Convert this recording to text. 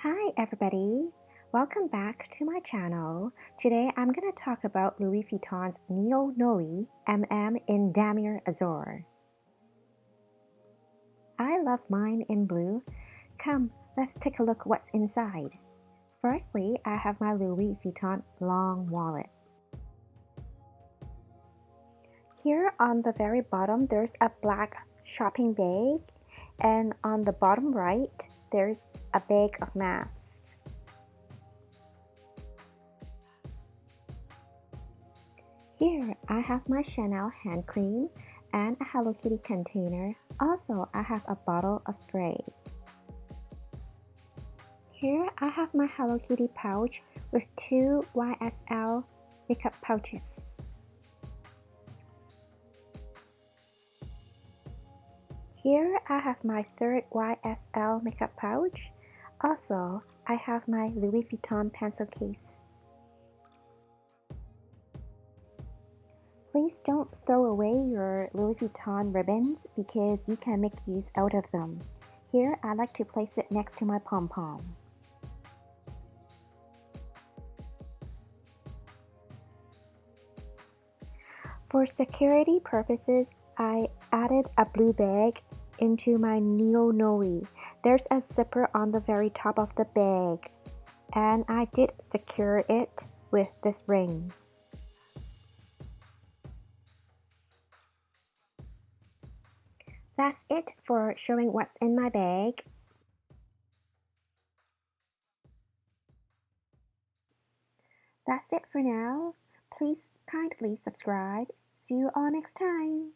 Hi everybody, welcome back to my channel. Today I'm going to talk about Louis Vuitton's NeoNoe Damier Azur. I love mine in blue. Come, let's take a look what's inside. Firstly, I have my Louis Vuitton long wallet. Here on the very bottom there's a black shopping bag, and on the bottom right there's a bag of masks. Here I have my Chanel hand cream and a Hello Kitty container. Also, I have a bottle of spray. Here I have my Hello Kitty pouch with two YSL makeup pouches. Here I have my third YSL makeup pouch. Also, I have my Louis Vuitton pencil case. Please don't throw away your Louis Vuitton ribbons because you can make use out of them. Here I like to place it next to my pom-pom. For security purposes, I added a blue bag into my NeoNoe. There's a zipper on the very top of the bag, and I did secure it with this ring. That's it for showing what's in my bag. That's it for now. Please kindly subscribe. See you all next time.